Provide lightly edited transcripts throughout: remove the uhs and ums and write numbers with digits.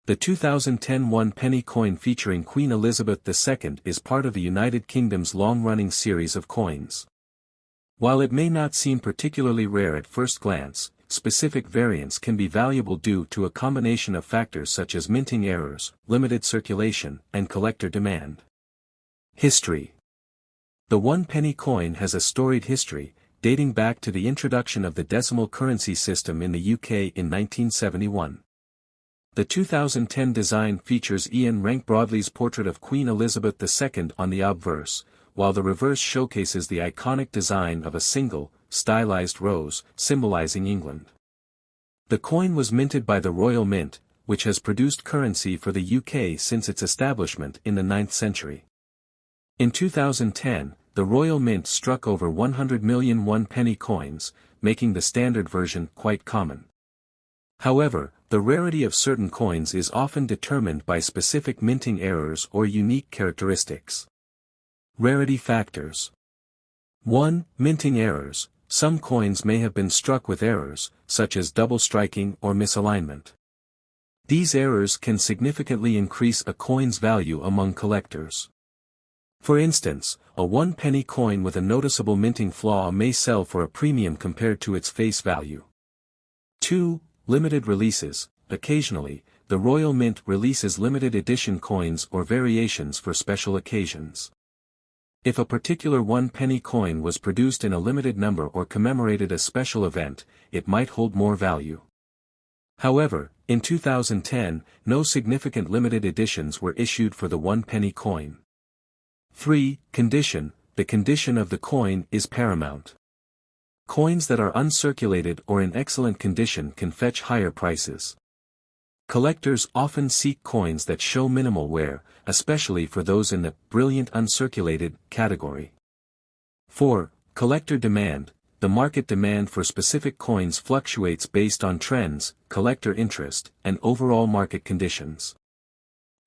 The 2010 one-penny coin featuring Queen Elizabeth II is part of the United Kingdom's long-running series of coins. While it may not seem particularly rare at first glance, specific variants can be valuable due to a combination of factors such as minting errors, limited circulation, and collector demand. History. The one-penny coin has a storied history, dating back to the introduction of the decimal currency system in the UK in 1971. The 2010 design features Ian Rank Broadley's portrait of Queen Elizabeth II on the obverse, while the reverse showcases the iconic design of a single, stylized rose, symbolizing England. The coin was minted by the Royal Mint, which has produced currency for the UK since its establishment in the 9th century. In 2010, the Royal Mint struck over 100 million one-penny coins, making the standard version quite common. However, the rarity of certain coins is often determined by specific minting errors or unique characteristics. Rarity factors. 1. Minting errors. Some coins may have been struck with errors, such as double striking or misalignment. These errors can significantly increase a coin's value among collectors. For instance, a one-penny coin with a noticeable minting flaw may sell for a premium compared to its face value. 2. Limited releases. Occasionally, the Royal Mint releases limited edition coins or variations for special occasions. If a particular one-penny coin was produced in a limited number or commemorated a special event, it might hold more value. However, in 2010, no significant limited editions were issued for the one-penny coin. 3. Condition. The condition of the coin is paramount. Coins that are uncirculated or in excellent condition can fetch higher prices. Collectors often seek coins that show minimal wear, especially for those in the brilliant uncirculated category. 4. Collector demand. The market demand for specific coins fluctuates based on trends, collector interest, and overall market conditions.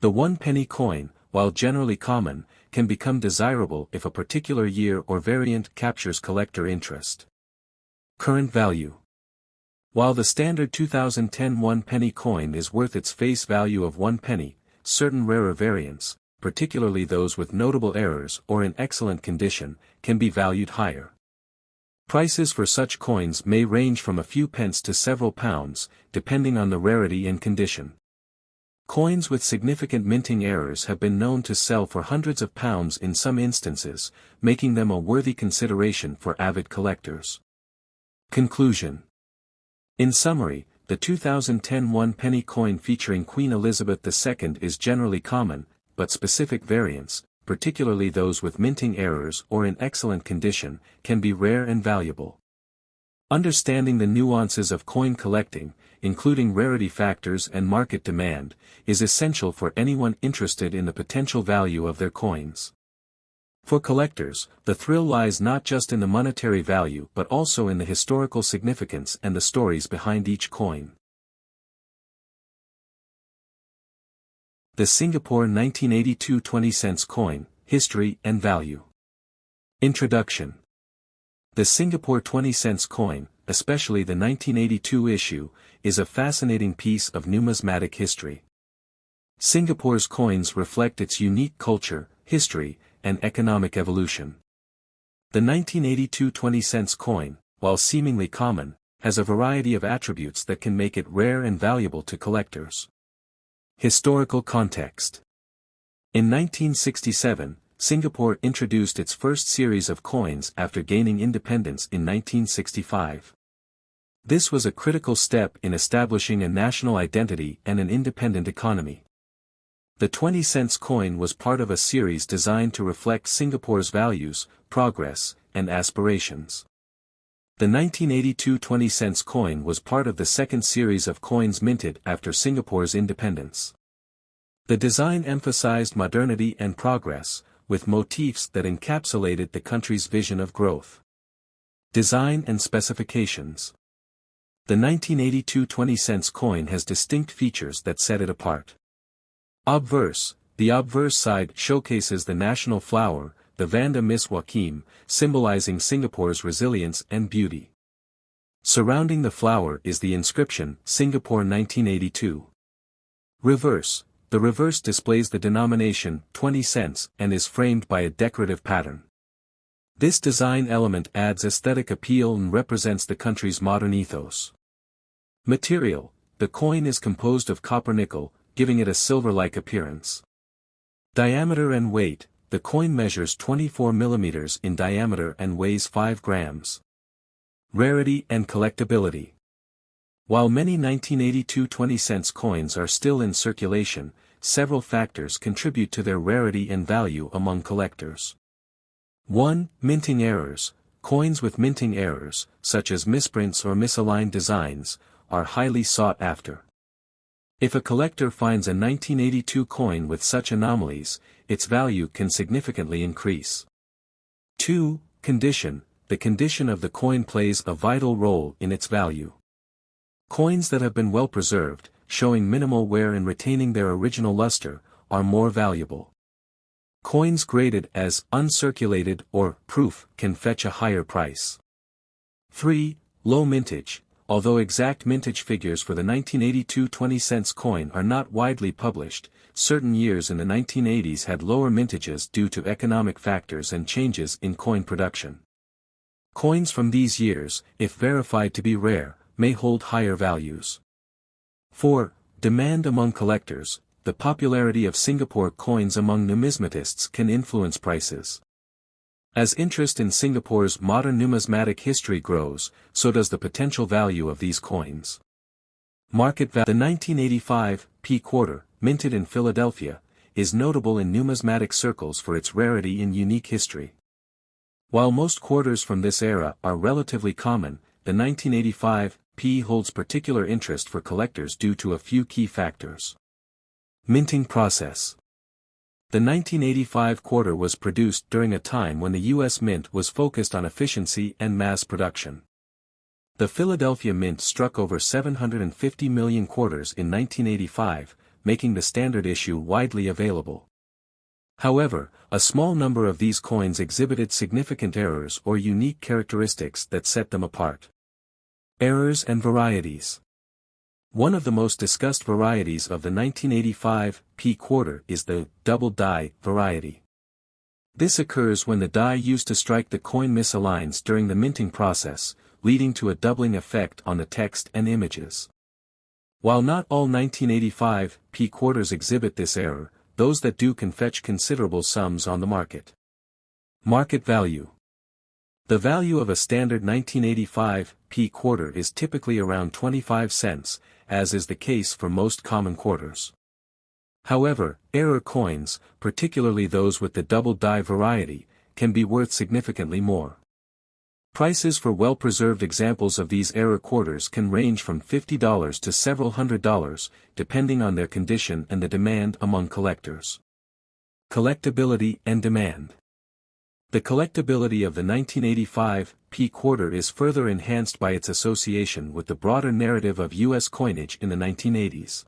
The one-penny coin, while generally common, can become desirable if a particular year or variant captures collector interest. Current value. While the standard 2010 one-penny coin is worth its face value of 1 penny, certain rarer variants, particularly those with notable errors or in excellent condition, can be valued higher. Prices for such coins may range from a few pence to several pounds, depending on the rarity and condition. Coins with significant minting errors have been known to sell for hundreds of pounds in some instances, making them a worthy consideration for avid collectors. Conclusion. In summary, the 2010 one-penny coin featuring Queen Elizabeth II is generally common, but specific variants, particularly those with minting errors or in excellent condition, can be rare and valuable. Understanding the nuances of coin collecting, including rarity factors and market demand, is essential for anyone interested in the potential value of their coins. For collectors, the thrill lies not just in the monetary value but also in the historical significance and the stories behind each coin. The Singapore 1982 20-cents coin, History and Value. Introduction. The Singapore 20-cents coin, especially the 1982 issue, is a fascinating piece of numismatic history. Singapore's coins reflect its unique culture, history, and economic evolution. The 1982 20-cents coin, while seemingly common, has a variety of attributes that can make it rare and valuable to collectors. Historical context. In 1967, Singapore introduced its first series of coins after gaining independence in 1965. This was a critical step in establishing a national identity and an independent economy. The 20-cents coin was part of a series designed to reflect Singapore's values, progress, and aspirations. The 1982 20-cents coin was part of the second series of coins minted after Singapore's independence. The design emphasized modernity and progress, with motifs that encapsulated the country's vision of growth. Design and specifications. The 1982 20-cents coin has distinct features that set it apart. Obverse. The obverse side showcases the national flower, the Vanda Miss Joaquim, symbolizing Singapore's resilience and beauty. Surrounding the flower is the inscription, Singapore 1982. Reverse. The reverse displays the denomination, 20 cents, and is framed by a decorative pattern. This design element adds aesthetic appeal and represents the country's modern ethos. Material. The coin is composed of copper nickel, giving it a silver-like appearance. Diameter and weight. The coin measures 24 millimeters in diameter and weighs 5 grams. Rarity and collectability. While many 1982 20-cent coins are still in circulation, several factors contribute to their rarity and value among collectors. 1. Minting errors. Coins with minting errors, such as misprints or misaligned designs, are highly sought after. If a collector finds a 1982 coin with such anomalies, its value can significantly increase. 2. Condition. The condition of the coin plays a vital role in its value. Coins that have been well preserved, showing minimal wear and retaining their original luster, are more valuable. Coins graded as uncirculated or proof can fetch a higher price. 3. Low mintage. Although exact mintage figures for the 1982 20-cent coin are not widely published, certain years in the 1980s had lower mintages due to economic factors and changes in coin production. Coins from these years, if verified to be rare, may hold higher values. 4. Demand among collectors. The popularity of Singapore coins among numismatists can influence prices. As interest in Singapore's modern numismatic history grows, so does the potential value of these coins. Market value. The 1985 P quarter, minted in Philadelphia, is notable in numismatic circles for its rarity and unique history. While most quarters from this era are relatively common, the 1985 P holds particular interest for collectors due to a few key factors. Minting process. The 1985 quarter was produced during a time when the U.S. Mint was focused on efficiency and mass production. The Philadelphia Mint struck over 750 million quarters in 1985, making the standard issue widely available. However, a small number of these coins exhibited significant errors or unique characteristics that set them apart. Errors and varieties. One of the most discussed varieties of the 1985 P quarter is the double die variety. This occurs when the die used to strike the coin misaligns during the minting process, leading to a doubling effect on the text and images. While not all 1985 P quarters exhibit this error, those that do can fetch considerable sums on the market. Market value. The value of a standard 1985 P quarter is typically around 25 cents, as is the case for most common quarters. However, error coins, particularly those with the double die variety, can be worth significantly more. Prices for well-preserved examples of these error quarters can range from $50 to several $100s, depending on their condition and the demand among collectors. Collectability and demand. The collectability of the 1985 P quarter is further enhanced by its association with the broader narrative of U.S. coinage in the 1980s.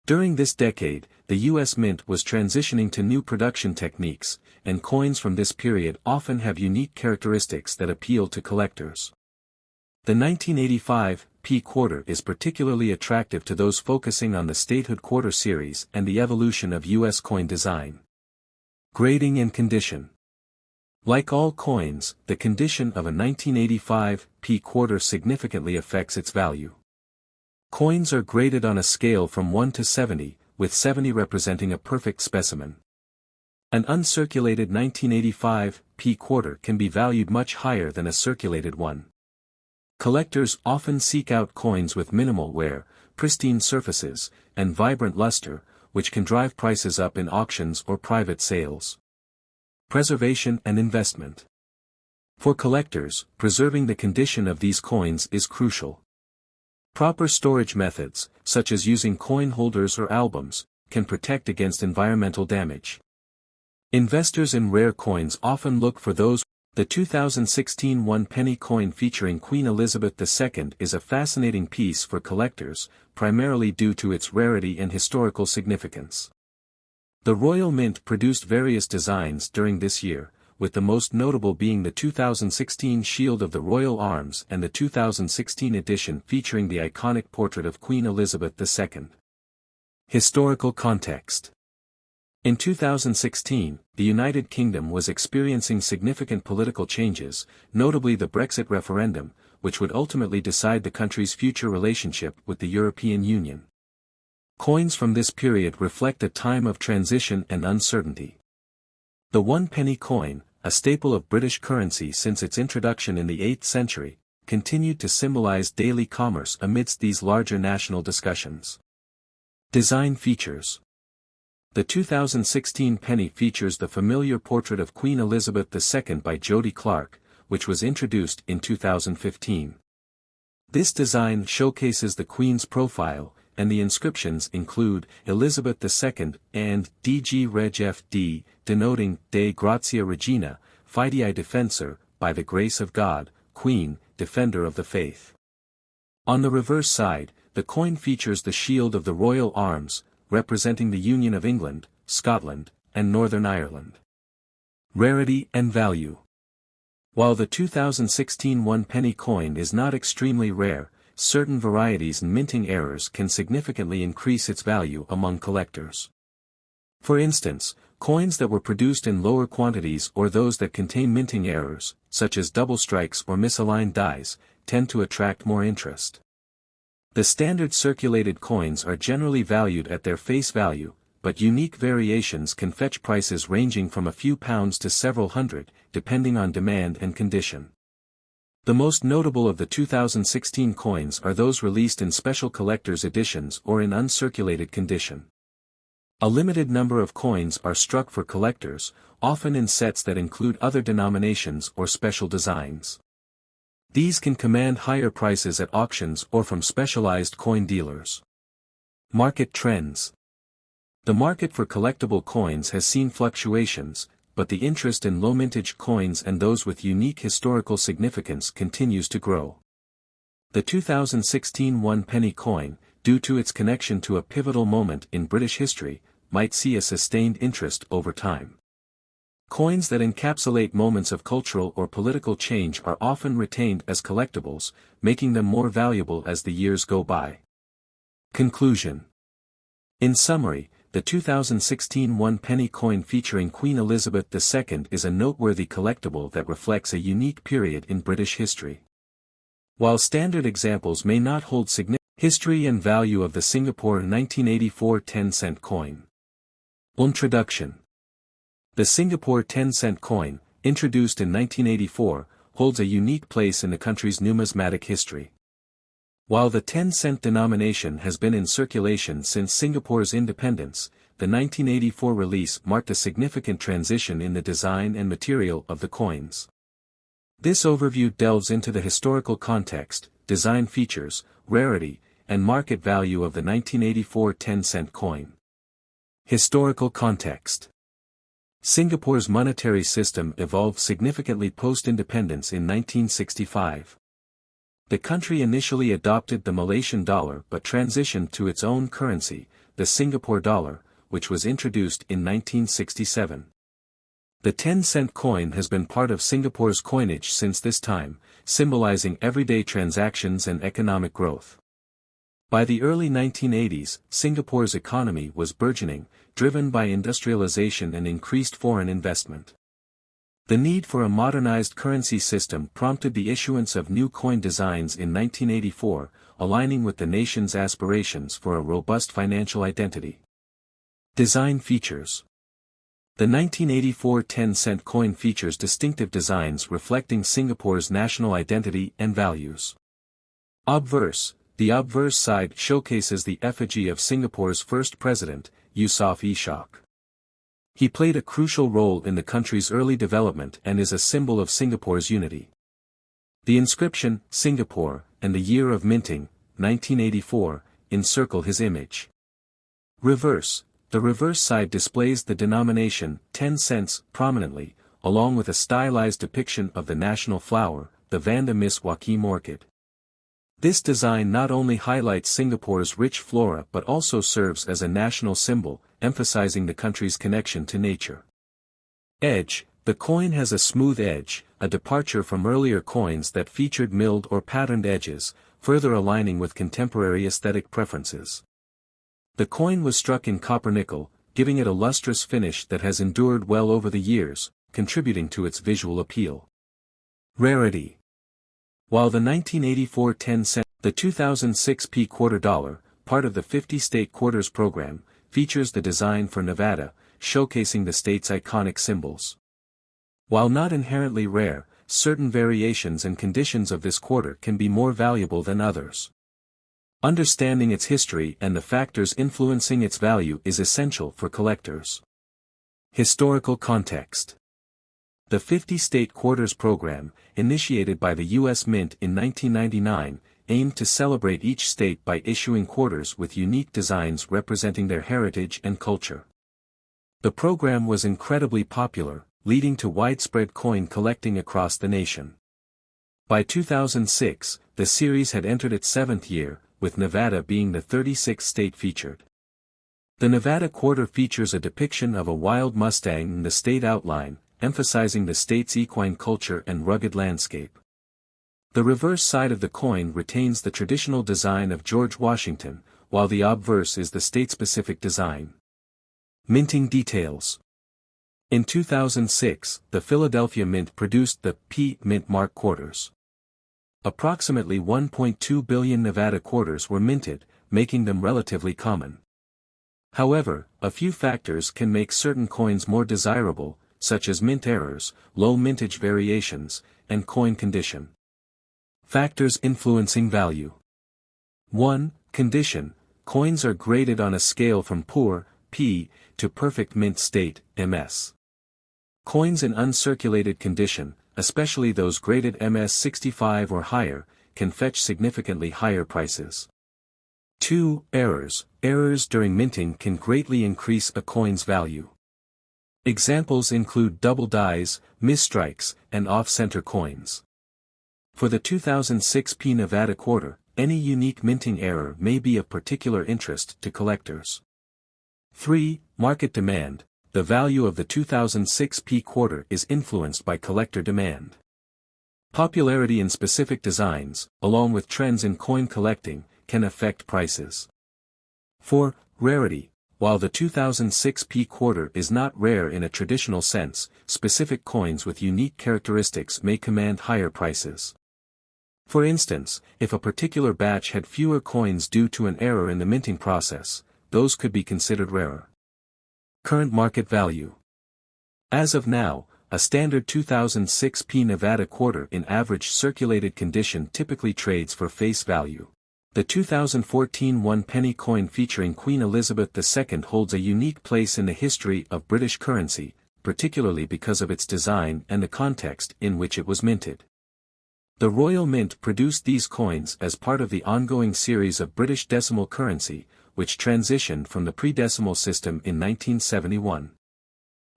During this decade, the U.S. Mint was transitioning to new production techniques, and coins from this period often have unique characteristics that appeal to collectors. The 1985 P quarter is particularly attractive to those focusing on the statehood quarter series and the evolution of U.S. coin design. Grading and condition. Like all coins, the condition of a 1985 P quarter significantly affects its value. Coins are graded on a scale from 1 to 70, with 70 representing a perfect specimen. An uncirculated 1985 P quarter can be valued much higher than a circulated one. Collectors often seek out coins with minimal wear, pristine surfaces, and vibrant luster, which can drive prices up in auctions or private sales. Preservation and investment. For collectors, preserving the condition of these coins is crucial. Proper storage methods, such as using coin holders or albums, can protect against environmental damage. Investors in rare coins often look for those. The 2016 one-penny coin featuring Queen Elizabeth II is a fascinating piece for collectors, primarily due to its rarity and historical significance. The Royal Mint produced various designs during this year, with the most notable being the 2016 Shield of the Royal Arms and the 2016 edition featuring the iconic portrait of Queen Elizabeth II. Historical context. In 2016, the United Kingdom was experiencing significant political changes, notably the Brexit referendum, which would ultimately decide the country's future relationship with the European Union. Coins from this period reflect a time of transition and uncertainty. The 1 penny coin, a staple of British currency since its introduction in the 8th century, continued to symbolize daily commerce amidst these larger national discussions. Design features. The 2016 penny features the familiar portrait of Queen Elizabeth II by Jody Clark, which was introduced in 2015. This design showcases the Queen's profile, and the inscriptions include Elizabeth II and DG Reg FD, denoting De Gratia Regina, Fidei Defensor, by the grace of God, Queen, Defender of the Faith. On the reverse side, the coin features the shield of the royal arms, representing the Union of England, Scotland, and Northern Ireland. Rarity and value. While the 2016 1 penny coin is not extremely rare, certain varieties and minting errors can significantly increase its value among collectors. For instance, coins that were produced in lower quantities or those that contain minting errors, such as double strikes or misaligned dies, tend to attract more interest. The standard circulated coins are generally valued at their face value, but unique variations can fetch prices ranging from a few pounds to several hundred, depending on demand and condition. The most notable of the 2016 coins are those released in special collector's editions or in uncirculated condition. A limited number of coins are struck for collectors, often in sets that include other denominations or special designs. These can command higher prices at auctions or from specialized coin dealers. Market trends. The market for collectible coins has seen fluctuations, but the interest in low-mintage coins and those with unique historical significance continues to grow. The 2016 1 penny coin, due to its connection to a pivotal moment in British history, might see a sustained interest over time. Coins that encapsulate moments of cultural or political change are often retained as collectibles, making them more valuable as the years go by. Conclusion. In summary, the 2016 1 penny coin featuring Queen Elizabeth II is a noteworthy collectible that reflects a unique period in British history. While standard examples may not hold significant history and value of the Singapore 1984 10-cent coin. Introduction. The Singapore 10-cent coin, introduced in 1984, holds a unique place in the country's numismatic history. While the 10-cent denomination has been in circulation since Singapore's independence, the 1984 release marked a significant transition in the design and material of the coins. This overview delves into the historical context, design features, rarity, and market value of the 1984 10-cent coin. Historical context. Singapore's monetary system evolved significantly post-independence in 1965. The country initially adopted the Malaysian dollar but transitioned to its own currency, the Singapore dollar, which was introduced in 1967. The 10-cent coin has been part of Singapore's coinage since this time, symbolizing everyday transactions and economic growth. By the early 1980s, Singapore's economy was burgeoning, driven by industrialization and increased foreign investment. The need for a modernized currency system prompted the issuance of new coin designs in 1984, aligning with the nation's aspirations for a robust financial identity. Design features. The 1984 10-cent coin features distinctive designs reflecting Singapore's national identity and values. Obverse. The obverse side showcases the effigy of Singapore's first president, Yusof Ishak. He played a crucial role in the country's early development and is a symbol of Singapore's unity. The inscription, Singapore, and the year of minting, 1984, encircle his image. Reverse. The reverse side displays the denomination, 10 cents, prominently, along with a stylized depiction of the national flower, the Vanda Miss Joaquim orchid. This design not only highlights Singapore's rich flora but also serves as a national symbol, emphasizing the country's connection to nature. Edge. The coin has a smooth edge, a departure from earlier coins that featured milled or patterned edges, further aligning with contemporary aesthetic preferences. The coin was struck in copper-nickel, giving it a lustrous finish that has endured well over the years, contributing to its visual appeal. Rarity. While the 1984 10-cent, the 2006 quarter dollar, part of the 50-state quarters program, features the design for Nevada, showcasing the state's iconic symbols. While not inherently rare, certain variations and conditions of this quarter can be more valuable than others. Understanding its history and the factors influencing its value is essential for collectors. Historical context. The 50-state quarters program, initiated by the U.S. Mint in 1999, aimed to celebrate each state by issuing quarters with unique designs representing their heritage and culture. The program was incredibly popular, leading to widespread coin collecting across the nation. By 2006, the series had entered its 7th year, with Nevada being the 36th state featured. The Nevada quarter features a depiction of a wild Mustang in the state outline, emphasizing the state's equine culture and rugged landscape. The reverse side of the coin retains the traditional design of George Washington, while the obverse is the state-specific design. Minting details. In 2006, the Philadelphia Mint produced the P Mint Mark quarters. Approximately 1.2 billion Nevada quarters were minted, making them relatively common. However, a few factors can make certain coins more desirable, such as mint errors, low mintage variations, and coin condition. Factors influencing value. 1. Condition. Coins are graded on a scale from poor, P, to perfect mint state, MS. Coins in uncirculated condition, especially those graded MS 65 or higher, can fetch significantly higher prices. 2. Errors. Errors during minting can greatly increase a coin's value. Examples include double dies, misstrikes, and off-center coins. For the 2006 Nevada quarter, any unique minting error may be of particular interest to collectors. 3. Market demand. The value of the 2006 quarter is influenced by collector demand. Popularity in specific designs, along with trends in coin collecting, can affect prices. 4. Rarity. While the 2006 quarter is not rare in a traditional sense, specific coins with unique characteristics may command higher prices. For instance, if a particular batch had fewer coins due to an error in the minting process, those could be considered rarer. Current market value. As of now, a standard 2006 Nevada quarter in average circulated condition typically trades for face value. The 2014 one-penny coin featuring Queen Elizabeth II holds a unique place in the history of British currency, particularly because of its design and the context in which it was minted. The Royal Mint produced these coins as part of the ongoing series of British decimal currency, which transitioned from the pre-decimal system in 1971.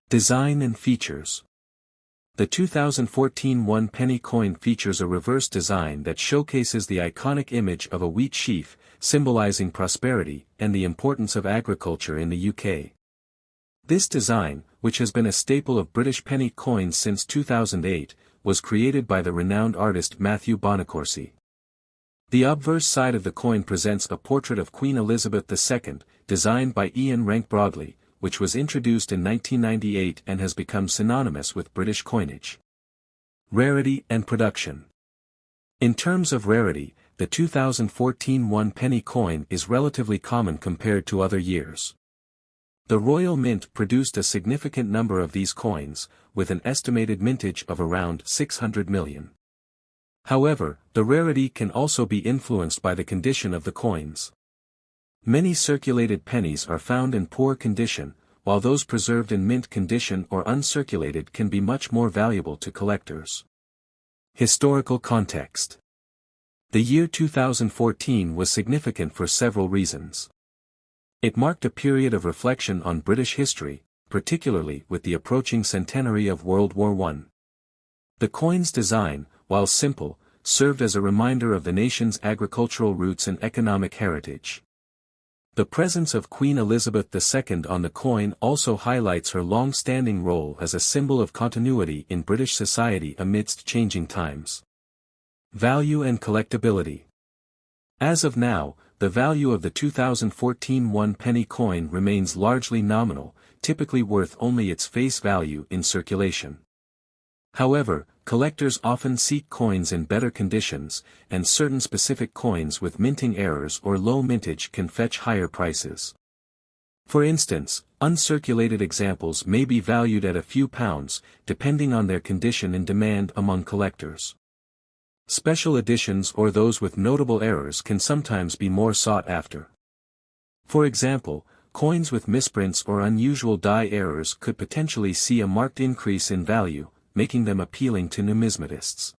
Design and features. The 2014 one-penny coin features a reverse design that showcases the iconic image of a wheat sheaf, symbolizing prosperity and the importance of agriculture in the UK. This design, which has been a staple of British penny coins since 2008, was created by the renowned artist Matthew Bonacorsi. The obverse side of the coin presents a portrait of Queen Elizabeth II, designed by Ian Rank Broadley, which was introduced in 1998 and has become synonymous with British coinage. Rarity and production. In terms of rarity, the 2014 one-penny coin is relatively common compared to other years. The Royal Mint produced a significant number of these coins, with an estimated mintage of around 600 million. However, the rarity can also be influenced by the condition of the coins. Many circulated pennies are found in poor condition, while those preserved in mint condition or uncirculated can be much more valuable to collectors. Historical context. The year 2014 was significant for several reasons. It marked a period of reflection on British history, particularly with the approaching centenary of World War I. The coin's design, while simple, served as a reminder of the nation's agricultural roots and economic heritage. The presence of Queen Elizabeth II on the coin also highlights her long-standing role as a symbol of continuity in British society amidst changing times. Value and collectability. As of now, the value of the 2014 1-penny coin remains largely nominal, typically worth only its face value in circulation. However, collectors often seek coins in better conditions, and certain specific coins with minting errors or low mintage can fetch higher prices. For instance, uncirculated examples may be valued at a few pounds, depending on their condition and demand among collectors. Special editions or those with notable errors can sometimes be more sought after. For example, coins with misprints or unusual die errors could potentially see a marked increase in value, making them appealing to numismatists.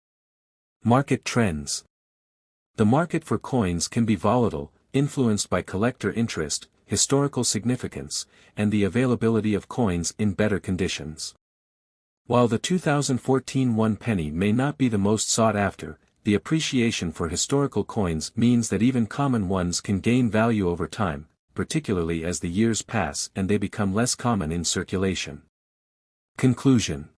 Market trends. The market for coins can be volatile, influenced by collector interest, historical significance, and the availability of coins in better conditions. While the 2014 1-penny may not be the most sought after, the appreciation for historical coins means that even common ones can gain value over time, particularly as the years pass and they become less common in circulation. Conclusion.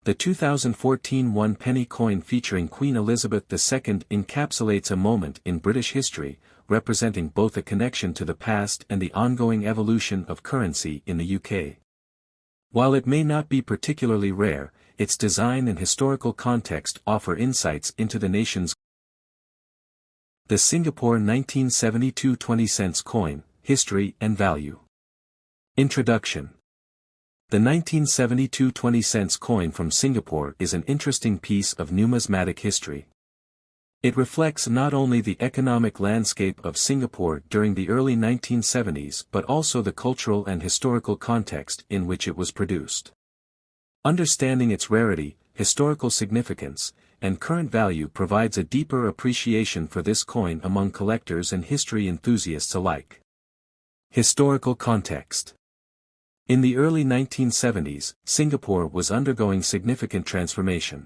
The 2014 1-penny coin featuring Queen Elizabeth II encapsulates a moment in British history, representing both a connection to the past and the ongoing evolution of currency in the UK. While it may not be particularly rare, its design and historical context offer insights into the nation's. The Singapore 1972 20-cents coin, History and Value. Introduction. The 1972 20-cents coin from Singapore is an interesting piece of numismatic history. It reflects not only the economic landscape of Singapore during the early 1970s but also the cultural and historical context in which it was produced. Understanding its rarity, historical significance, and current value provides a deeper appreciation for this coin among collectors and history enthusiasts alike. Historical context. In the early 1970s, Singapore was undergoing significant transformation.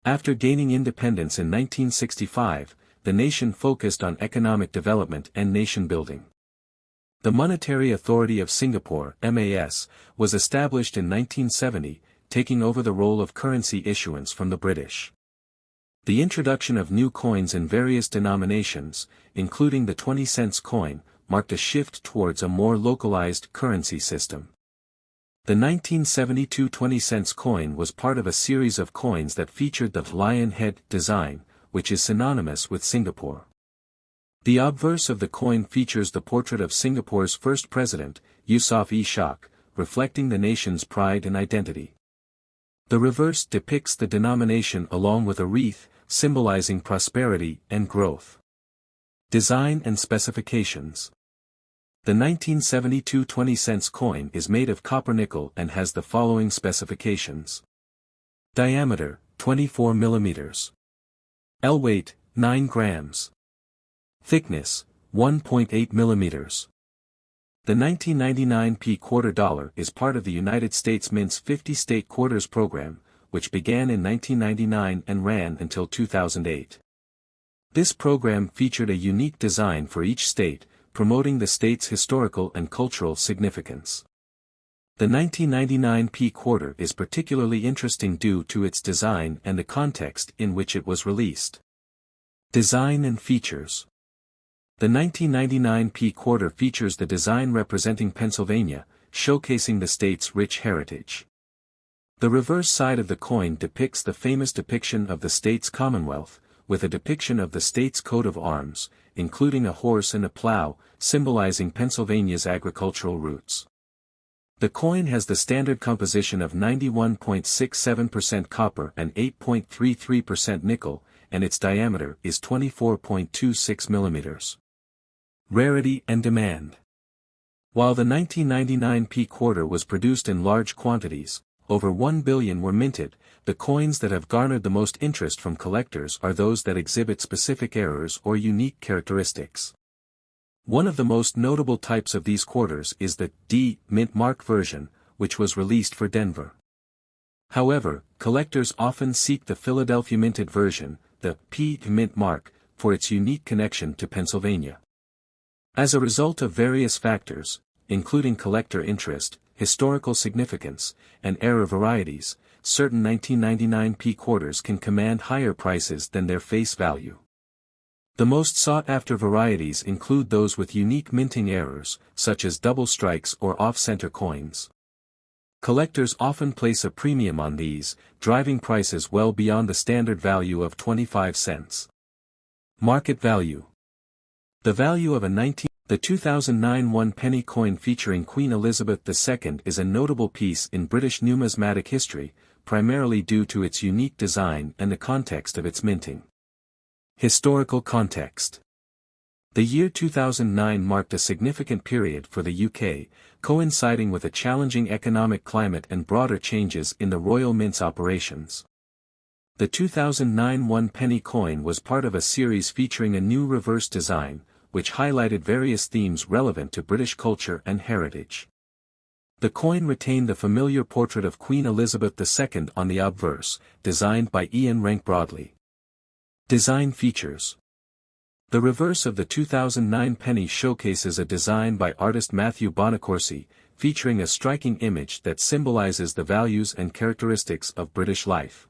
After gaining independence in 1965, the nation focused on economic development and nation-building. The Monetary Authority of Singapore (MAS) was established in 1970, taking over the role of currency issuance from the British. The introduction of new coins in various denominations, including the 20-cents coin, marked a shift towards a more localized currency system. The 1972 20-cents coin was part of a series of coins that featured the lion head design, which is synonymous with Singapore. The obverse of the coin features the portrait of Singapore's first president, Yusof Ishak, reflecting the nation's pride and identity. The reverse depicts the denomination along with a wreath, symbolizing prosperity and growth. Design and specifications. The 1972 20-cents coin is made of copper nickel and has the following specifications. Diameter, 24 mm. Weight, 9 grams. Thickness, 1.8 mm. The 1999 quarter dollar is part of the United States Mint's 50 State Quarters program, which began in 1999 and ran until 2008. This program featured a unique design for each state, promoting the state's historical and cultural significance. The 1999 quarter is particularly interesting due to its design and the context in which it was released. Design and features. The 1999 quarter features the design representing Pennsylvania, showcasing the state's rich heritage. The reverse side of the coin depicts the famous depiction of the state's Commonwealth, with a depiction of the state's coat of arms, including a horse and a plow, symbolizing Pennsylvania's agricultural roots. The coin has the standard composition of 91.67% copper and 8.33% nickel, and its diameter is 24.26 mm. Rarity and demand. While the 1999 quarter was produced in large quantities, over 1 billion were minted, the coins that have garnered the most interest from collectors are those that exhibit specific errors or unique characteristics. One of the most notable types of these quarters is the D Mint Mark version, which was released for Denver. However, collectors often seek the Philadelphia minted version, the P Mint Mark, for its unique connection to Pennsylvania. As a result of various factors, including collector interest, historical significance, and error varieties, certain 1999 quarters can command higher prices than their face value. The most sought-after varieties include those with unique minting errors, such as double strikes or off-center coins. Collectors often place a premium on these, driving prices well beyond the standard value of 25 cents. Market value. The value of the 2009 one-penny coin featuring Queen Elizabeth II is a notable piece in British numismatic history, primarily due to its unique design and the context of its minting. Historical context. The year 2009 marked a significant period for the UK, coinciding with a challenging economic climate and broader changes in the Royal Mint's operations. The 2009 one-penny coin was part of a series featuring a new reverse design, which highlighted various themes relevant to British culture and heritage. The coin retained the familiar portrait of Queen Elizabeth II on the obverse, designed by Ian Rank Broadley. Design features. The reverse of the 2009 penny showcases a design by artist Matthew Bonacorsi, featuring a striking image that symbolizes the values and characteristics of British life.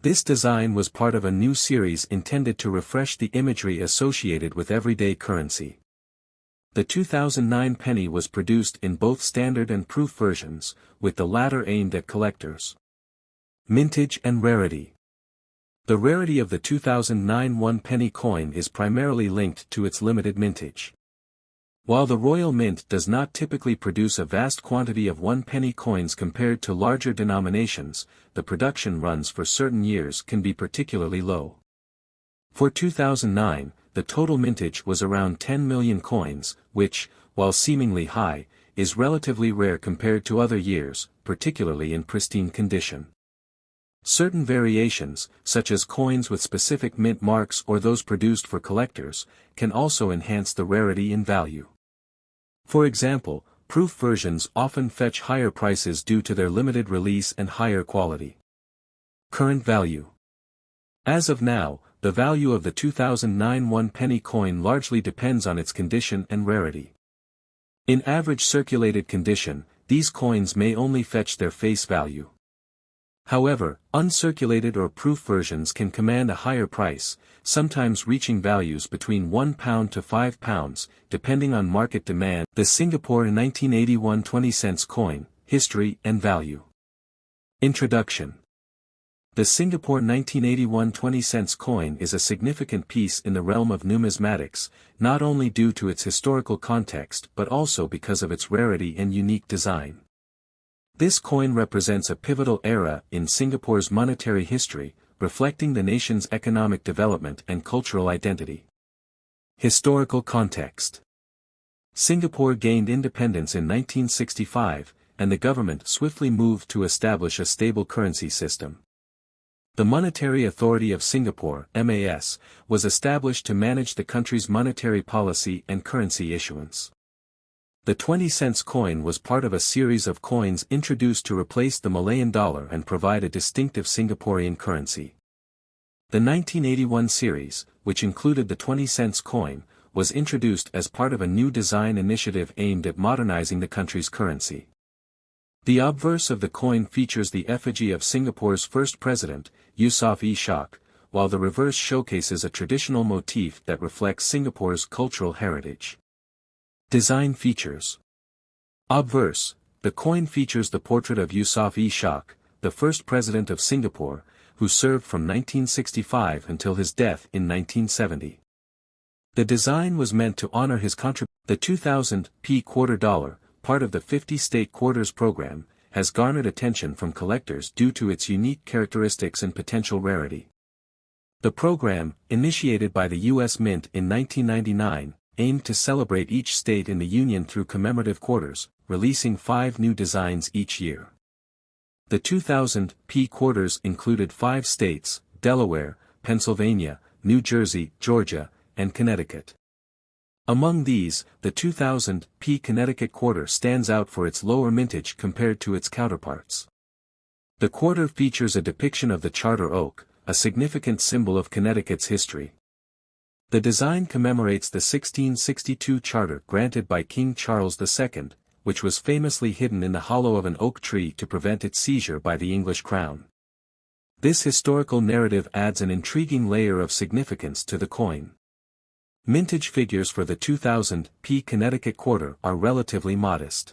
This design was part of a new series intended to refresh the imagery associated with everyday currency. The 2009 penny was produced in both standard and proof versions, with the latter aimed at collectors. Mintage and rarity. The rarity of the 2009 one-penny coin is primarily linked to its limited mintage. While the Royal Mint does not typically produce a vast quantity of one-penny coins compared to larger denominations, the production runs for certain years can be particularly low. For 2009, the total mintage was around 10 million coins, which, while seemingly high, is relatively rare compared to other years, particularly in pristine condition. Certain variations, such as coins with specific mint marks or those produced for collectors, can also enhance the rarity in value. For example, proof versions often fetch higher prices due to their limited release and higher quality. Current value. As of now, the value of the 2009 one-penny coin largely depends on its condition and rarity. In average circulated condition, these coins may only fetch their face value. However, uncirculated or proof versions can command a higher price, sometimes reaching values between £1 to £5, depending on market demand. The Singapore 1981 20-cents coin, history and value. Introduction. The Singapore 1981 20-cents coin is a significant piece in the realm of numismatics, not only due to its historical context but also because of its rarity and unique design. This coin represents a pivotal era in Singapore's monetary history, reflecting the nation's economic development and cultural identity. Historical context. Singapore gained independence in 1965, and the government swiftly moved to establish a stable currency system. The Monetary Authority of Singapore (MAS) was established to manage the country's monetary policy and currency issuance. The 20-cents coin was part of a series of coins introduced to replace the Malayan dollar and provide a distinctive Singaporean currency. The 1981 series, which included the 20-cents coin, was introduced as part of a new design initiative aimed at modernizing the country's currency. The obverse of the coin features the effigy of Singapore's first president, Yusof Ishak, while the reverse showcases a traditional motif that reflects Singapore's cultural heritage. Design features. Obverse, the coin features the portrait of Yusof Ishak, the first president of Singapore, who served from 1965 until his death in 1970. The design was meant to honor his contribution. The 2000p quarter dollar, part of the 50 state quarters program, has garnered attention from collectors due to its unique characteristics and potential rarity. The program, initiated by the U.S. Mint in 1999, aimed to celebrate each state in the Union through commemorative quarters, releasing 5 new designs each year. The 2000p quarters included 5 states: Delaware, Pennsylvania, New Jersey, Georgia, and Connecticut. Among these, the 2000p Connecticut quarter stands out for its lower mintage compared to its counterparts. The quarter features a depiction of the Charter Oak, a significant symbol of Connecticut's history. The design commemorates the 1662 charter granted by King Charles II, which was famously hidden in the hollow of an oak tree to prevent its seizure by the English crown. This historical narrative adds an intriguing layer of significance to the coin. Mintage figures for the 2000 P Connecticut quarter are relatively modest.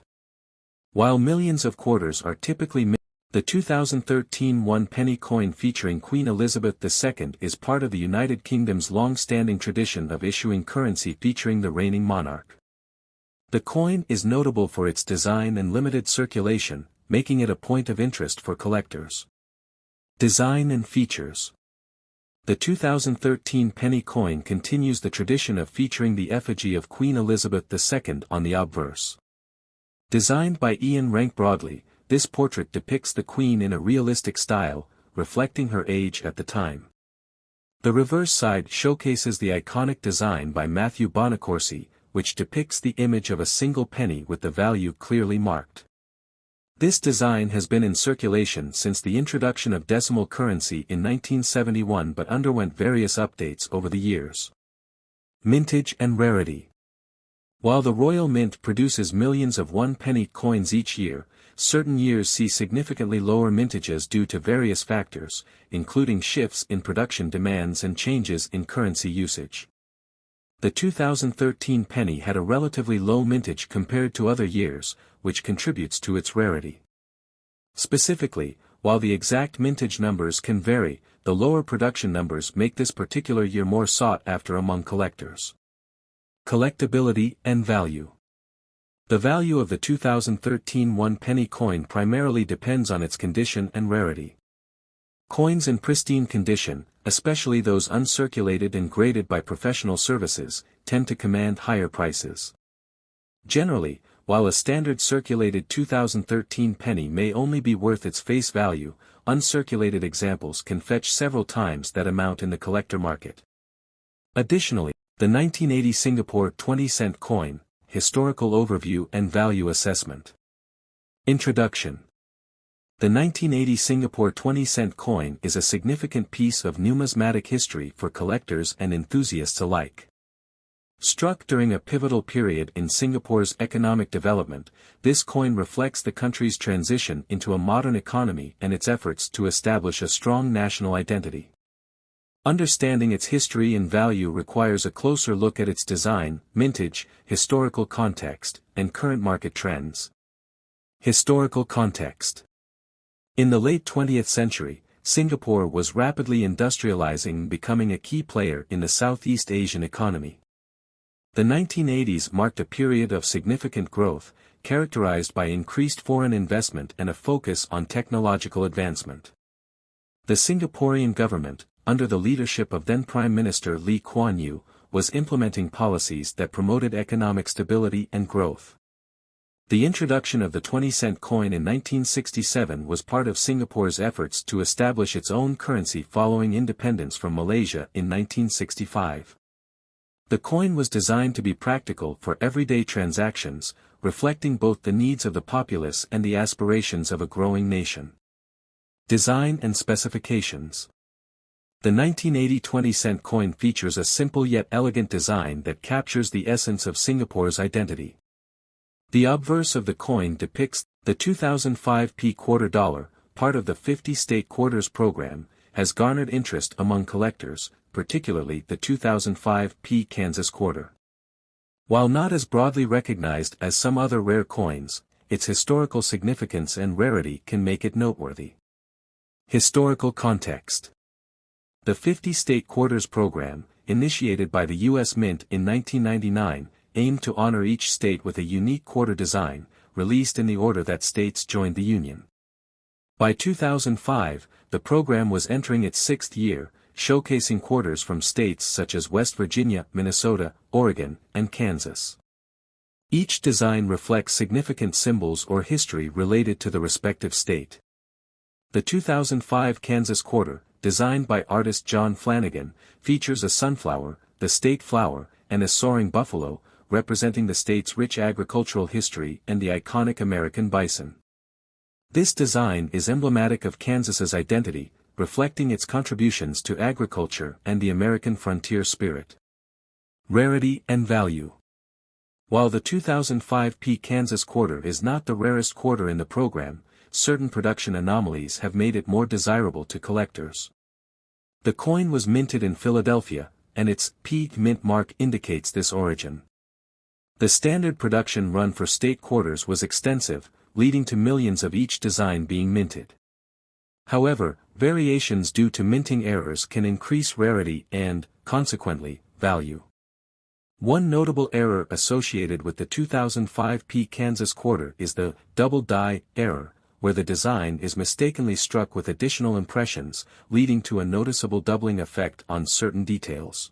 While millions of quarters are typically minted, the 2013 one-penny coin featuring Queen Elizabeth II is part of the United Kingdom's long-standing tradition of issuing currency featuring the reigning monarch. The coin is notable for its design and limited circulation, making it a point of interest for collectors. Design and features. The 2013 penny coin continues the tradition of featuring the effigy of Queen Elizabeth II on the obverse. Designed by Ian Rank Broadley, this portrait depicts the Queen in a realistic style, reflecting her age at the time. The reverse side showcases the iconic design by Matthew Bonacorsi, which depicts the image of a single penny with the value clearly marked. This design has been in circulation since the introduction of decimal currency in 1971 but underwent various updates over the years. Mintage and rarity. While the Royal Mint produces millions of one-penny coins each year, certain years see significantly lower mintages due to various factors, including shifts in production demands and changes in currency usage. The 2013 penny had a relatively low mintage compared to other years, which contributes to its rarity. Specifically, while the exact mintage numbers can vary, the lower production numbers make this particular year more sought after among collectors. Collectability and value. The value of the 2013 one-penny coin primarily depends on its condition and rarity. Coins in pristine condition, especially those uncirculated and graded by professional services, tend to command higher prices. Generally, while a standard circulated 2013 penny may only be worth its face value, uncirculated examples can fetch several times that amount in the collector market. Additionally, the 1980 Singapore 20-cent coin, Historical Overview and Value Assessment. Introduction. The 1980 Singapore 20-cent coin is a significant piece of numismatic history for collectors and enthusiasts alike. Struck during a pivotal period in Singapore's economic development, this coin reflects the country's transition into a modern economy and its efforts to establish a strong national identity. Understanding its history and value requires a closer look at its design, mintage, historical context, and current market trends. Historical context. In the late 20th century, Singapore was rapidly industrializing and becoming a key player in the Southeast Asian economy. The 1980s marked a period of significant growth, characterized by increased foreign investment and a focus on technological advancement. The Singaporean government, under the leadership of then Prime Minister Lee Kuan Yew, was implementing policies that promoted economic stability and growth. The introduction of the 20-cent coin in 1967 was part of Singapore's efforts to establish its own currency following independence from Malaysia in 1965. The coin was designed to be practical for everyday transactions, reflecting both the needs of the populace and the aspirations of a growing nation. Design and specifications. The 1980 20-cent coin features a simple yet elegant design that captures the essence of Singapore's identity. The obverse of the coin depicts the 2005 P quarter dollar, part of the 50 state quarters program, has garnered interest among collectors, particularly the 2005 P Kansas quarter. While not as broadly recognized as some other rare coins, its historical significance and rarity can make it noteworthy. Historical context. The 50 state quarters program, initiated by the U.S. Mint in 1999, aimed to honor each state with a unique quarter design, released in the order that states joined the Union. By 2005, the program was entering its sixth year, showcasing quarters from states such as West Virginia, Minnesota, Oregon, and Kansas. Each design reflects significant symbols or history related to the respective state. The 2005 Kansas quarter, designed by artist John Flanagan, features a sunflower, the state flower, and a soaring buffalo, representing the state's rich agricultural history and the iconic American bison. This design is emblematic of Kansas's identity, reflecting its contributions to agriculture and the American frontier spirit. Rarity and value. While the 2005 P Kansas quarter is not the rarest quarter in the program, certain production anomalies have made it more desirable to collectors. The coin was minted in Philadelphia, and its P mint mark indicates this origin. The standard production run for state quarters was extensive, leading to millions of each design being minted. However, variations due to minting errors can increase rarity and, consequently, value. One notable error associated with the 2005 P Kansas quarter is the double die error, where the design is mistakenly struck with additional impressions, leading to a noticeable doubling effect on certain details.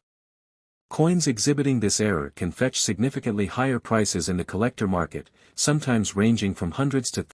Coins exhibiting this error can fetch significantly higher prices in the collector market, sometimes ranging from hundreds to